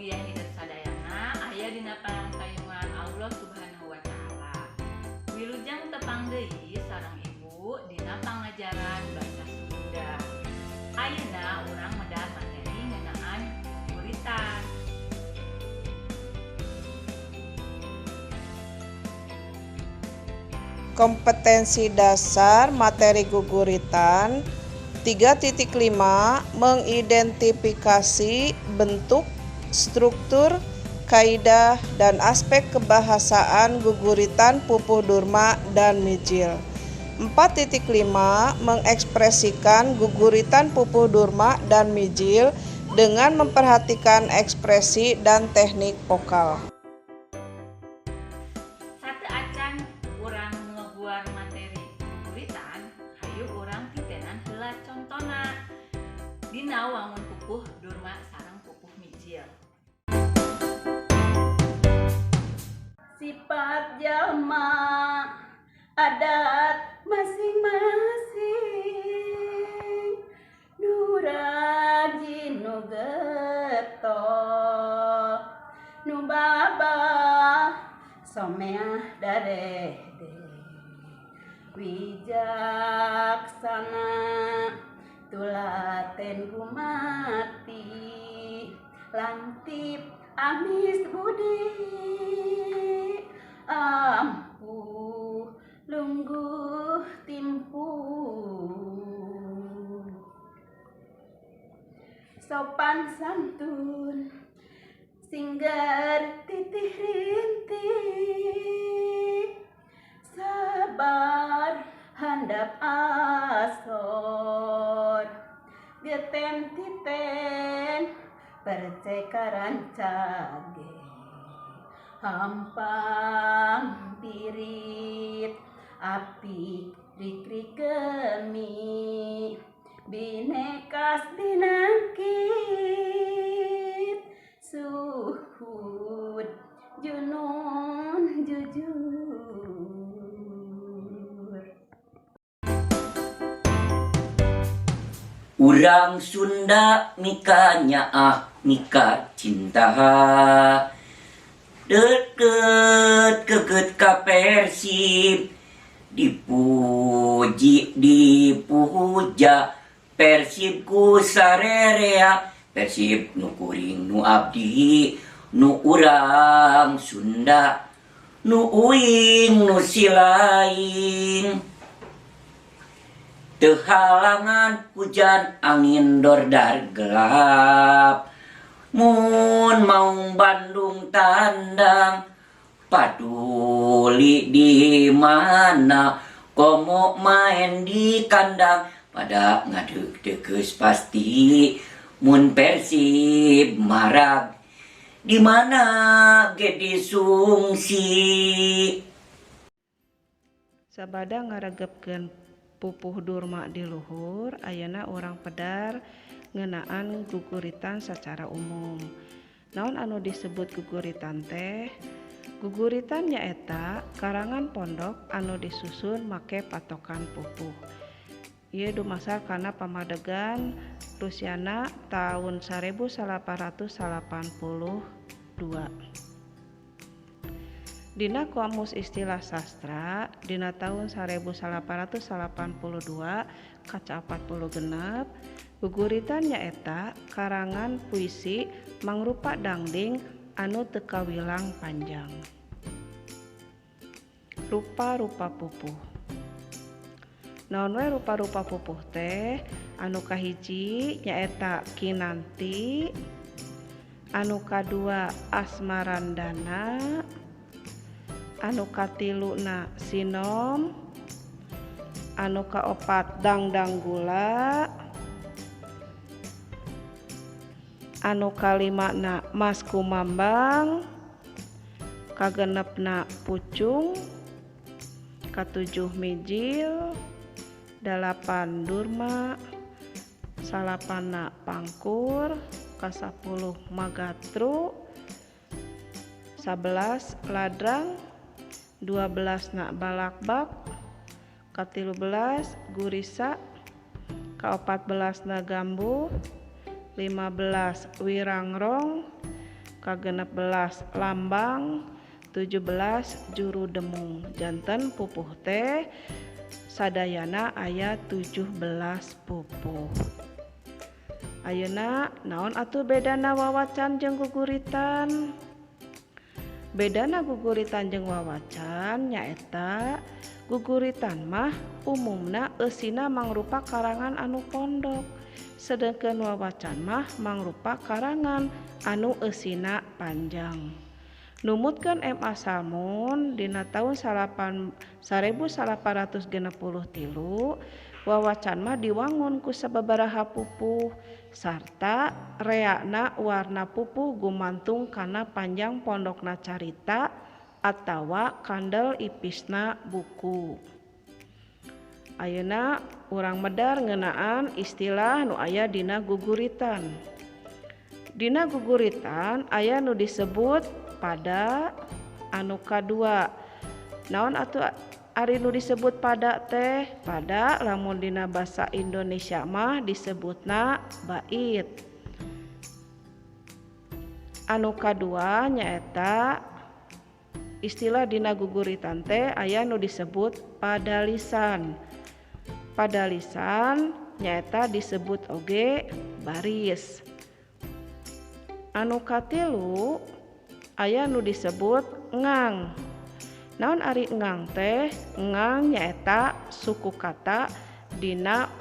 kuliah hidup sadayana aya dina pangkayungan Allah Subhanahu wa taala. Wilujeng tepang deui sareng ibu dina pangajaran basa Sunda. Ayeuna urang medal materi ngeunaan guguritan. Kompetensi dasar materi guguritan 3.5 mengidentifikasi bentuk, struktur, kaidah, dan aspek kebahasaan guguritan pupuh durma dan mijil. 4.5 mengekspresikan guguritan pupuh durma dan mijil dengan memperhatikan ekspresi dan teknik vokal. Satu acan urang ngebuar materi guguritan, hayu urang titenan heula contona dina wangun pupuh durma sareng pupuh mijil. Sifat jalma adat masing-masing, nu rajin nu getol, nu babah someah dadeh wijaksana tulaten gumati lantip amis budi ampuh lungguh timpuh sopan santun singgar titih rintih sabar handap asor geten titen percekaran cage hampang pirit api rikrik gemi binekas dinangkit suhud junun jujur. Urang Sunda mika nyaah mika cinta deket keket ka Persib dipuji dipuja Persib ku sarerea Persib nu kuring nu abdi nu urang Sunda nu uing nu silaing teu halangan hujan angin dordar gelap mun maung Bandung tandang paduli di mana komo main di kandang pada ngadeg-degeus pasti mun Persib marag di mana ge disungsi. Sabada ngaregepkeun pupuh durma di luhur, ayeuna urang pedar ngeunaan guguritan secara umum. Naon anu disebut guguritan teh? Guguritan nyaeta karangan pondok anu disusun make patokan pupuh. Ieu dumasar kana pamadegan Rusiana tahun 1882. Dina Kamus Istilah Sastra dina tahun 1882 kaca 46 guguritan nyaeta karangan puisi mangrupa dangding anu teu kawilang panjang. Rupa-rupa pupuh. Naon we rupa-rupa pupuh teh? Anu kahiji nyaeta kinanti, anu kadua asmarandana, anu katiluna sinom, anu kaopat dangdang gula, anu kalimana mas kumambang, kagenepna pucung, katujuh mijil, 8 durma, 9 pangkur, ka-10 magatru, 11 ladrang, 12 balakbak, ka-13 gurisa, ka-14 gambuh, 15 wirangrong, kagenep belas lambang 17 juru demung janten pupuh teh sadayana aya 17 pupuh. Ayeuna naon atuh bedana wawacan jeung guguritan? Bedana guguritan jeung wawacan nyaeta guguritan mah umumna eusina mangrupa karangan anu pondok, sedengkeun wawacan mah mangrupa karangan anu eusina panjang. Numutkeun M.A. Salmon dina taun 1863 wawacan mah diwangun ku sababaraha pupuh sarta reakna warna pupuh gumantung kana panjang pondokna carita atawa kandel ipisna buku. Ayeuna urang medar ngeunaan istilah nu aya dina guguritan. Dina guguritan aya nu disebut pada anu kadua. Naon atuh ari nu disebut pada teh? Pada lamun dina basa Indonesia mah disebutna bait. Anu kadua nyaeta istilah dina guguritan teh aya nu disebut padalisan. Padalisan nyaeta disebut oge baris. Anu katilu aya nu disebut ngang. Naon ari ngang teh? Ngang nyaeta suku kata dina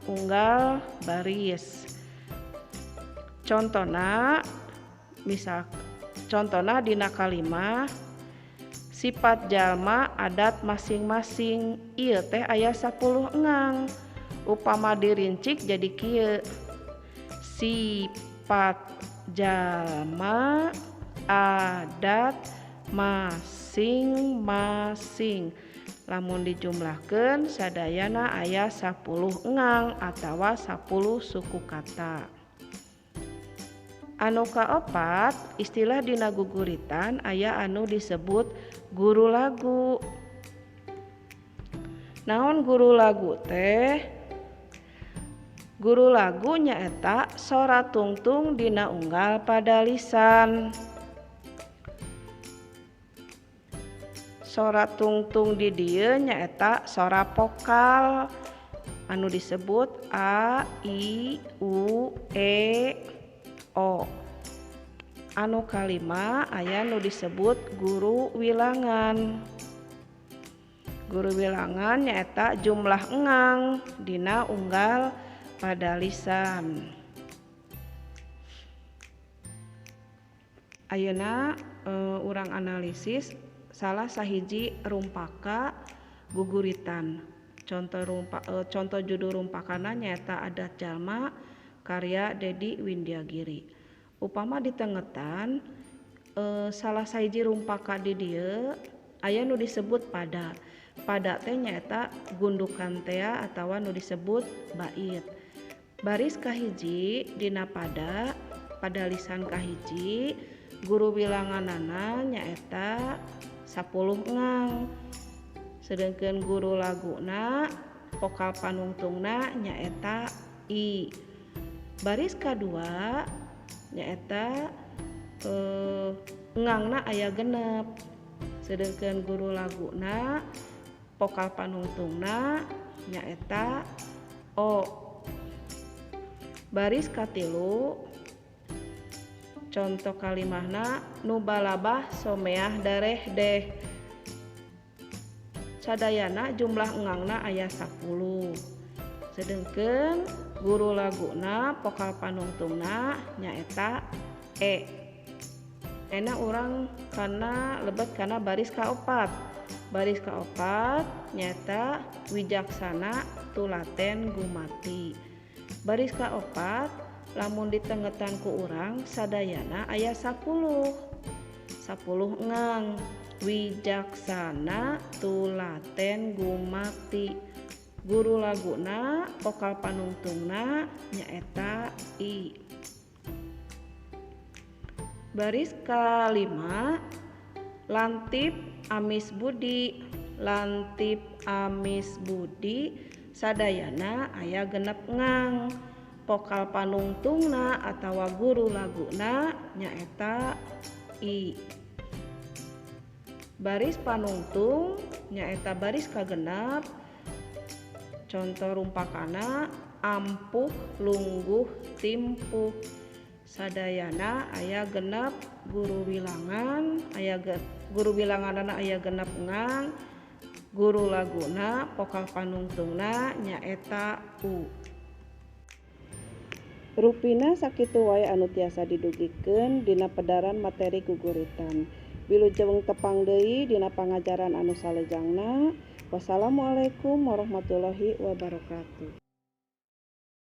unggal baris. Contona dina kalimah sifat jalma adat masing-masing ieu teh aya 10 ngang. Upama dirincik jadi kieu. Sifat jalma adat masing-masing. Lamun dijumlahkeun sadayana aya 10 ngang atawa 10 suku kata. Anu kaopat istilah dina guguritan aya anu disebut guru lagu. Naon guru lagu teh? Guru lagu nyaeta sora tungtung dina unggal padalisan. Sora tungtung di dieu nyaeta sora vokal anu disebut a, i, u, e, o. Anu kalima aya nu disebut guru wilangan. Guru wilangan nyaeta jumlah ngang dina unggal padalisan. Ayeuna urang analisis salah sahiji rumpaka guguritan. Contoh judul rumpakana nyaeta Adat Jalma karya Dedi Windiagiri. Upama ditengetan salah sahiji rumpaka di dieu aya nu disebut pada. Pada teh nyaeta gundukan tea atawa nu disebut bait. Baris kahiji dina pada lisan kahiji guru bilanganana nyaeta 10 ngang. Sedengkeun guru laguna vokal panungtungna nyaeta i. Baris kadua nyaeta ngangna aya genep. Sedengkeun guru laguna vokal panungtungna nyaeta o. Baris katilu contoh kalimahna nu balabah someah dareh deh. Sadayana jumlah engangna aya 10. Sedengkeun guru laguna vokal panungtungna nyaeta e. Ena urang kana lebet kana baris kaopat. Baris kaopat nyaeta wijaksana tulaten gumati. Baris kaopat lamun ditengetan ku urang sadayana aya 10 ngang wijaksana tulaten gumati. Guru laguna vokal panungtungna nyaeta i. Baris kalima lantip amis budi. Lantip amis budi sadayana aya genep ngang. Pokal panungtungna atawa guru laguna nyaeta I. Baris panungtung nyaeta baris kagenep. Contoh rumpakana ampuh, lungguh, timpuh. Sadayana aya genep guru bilangan, guru bilanganna aya genep ngang. Guru laguna pokal panungtungna nyaeta U. Rupina sakitu wae anu tiasa didugikeun dina pedaran materi guguritan. Wilujeng tepang deui dina pangajaran anu salejengna. Wassalamualaikum warahmatullahi wabarakatuh.